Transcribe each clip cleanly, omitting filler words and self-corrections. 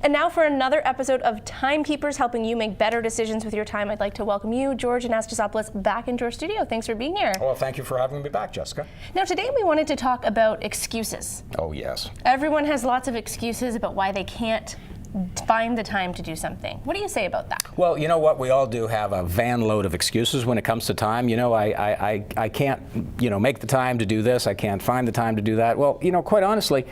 And now for another episode of Timekeepers, helping you make better decisions with your time. I'd like to welcome you, George Anastasopoulos, back into our studio. Thanks for being here. Well, thank you for having me back, Jessica. Now, today we wanted to talk about excuses. Oh, yes. Everyone has lots of excuses about why they can't find the time to do something. What do you say about that? Well, you know what? We all do have a van load of excuses when it comes to time. You know, I can't, make the time to do this. I can't find the time to do that. Well, quite honestly,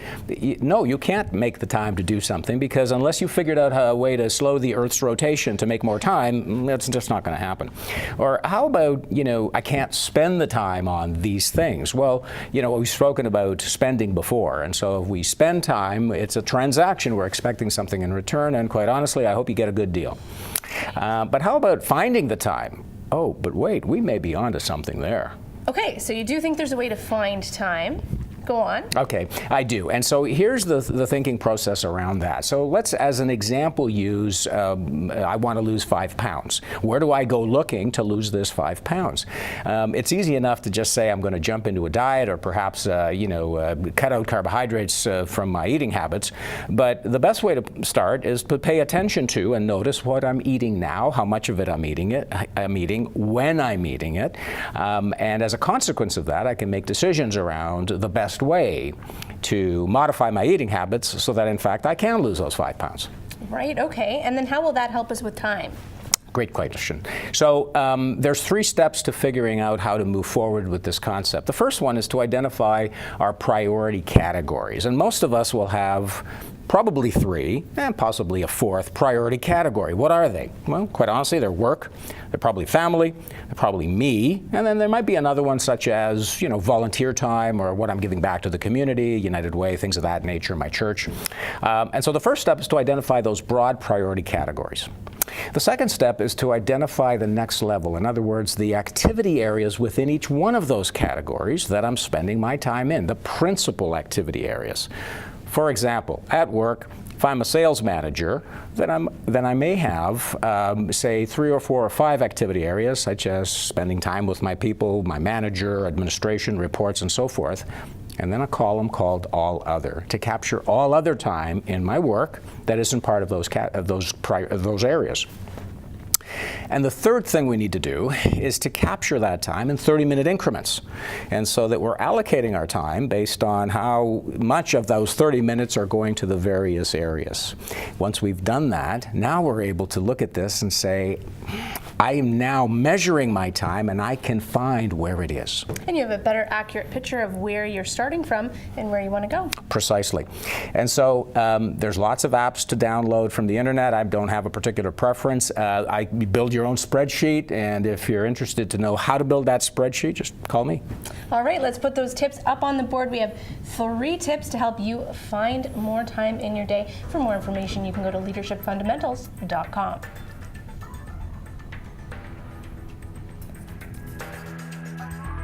no, you can't make the time to do something because unless you figured out a way to slow the Earth's rotation to make more time, that's just not going to happen. Or how about, I can't spend the time on these things? Well, we've spoken about spending before. And so if we spend time, it's a transaction. We're expecting something in return, and quite honestly, I hope you get a good deal. But how about finding the time? Oh, but wait, we may be onto something there. Okay, so you do think there's a way to find time. Go on. Okay, I do. And so here's the thinking process around that. So let's, as an example, use I want to lose 5 pounds. Where do I go looking to lose this 5 pounds? It's easy enough to just say I'm going to jump into a diet or perhaps, cut out carbohydrates from my eating habits. But the best way to start is to pay attention to and notice what I'm eating now, how much of it I'm eating, when I'm eating it. And as a consequence of that, I can make decisions around the best way to modify my eating habits so that in fact I can lose those 5 pounds. Right, okay. And then how will that help us with time? Great question. So there's 3 steps to figuring out how to move forward with this concept. The first one is to identify our priority categories. And most of us will have probably 3, and possibly a 4th priority category. What are they? Well, quite honestly, they're work, they're probably family, they're probably me, and then there might be another one such as, volunteer time or what I'm giving back to the community, United Way, things of that nature, my church. And so the first step is to identify those broad priority categories. The second step is to identify the next level. In other words, the activity areas within each one of those categories that I'm spending my time in, the principal activity areas. For example, at work, if I'm a sales manager, then I may have, say, 3 or 4 or 5 activity areas, such as spending time with my people, my manager, administration, reports, and so forth. And then a column called All Other to capture all other time in my work that isn't part of those areas. And the third thing we need to do is to capture that time in 30-minute increments. And so that we're allocating our time based on how much of those 30 minutes are going to the various areas. Once we've done that, now we're able to look at this and say, I am now measuring my time and I can find where it is. And you have a better accurate picture of where you're starting from and where you want to go. Precisely. And so there's lots of apps to download from the internet. I don't have a particular preference. I build your own spreadsheet, and if you're interested to know how to build that spreadsheet, just call me. All right, let's put those tips up on the board. We have 3 tips to help you find more time in your day. For more information, you can go to leadershipfundamentals.com.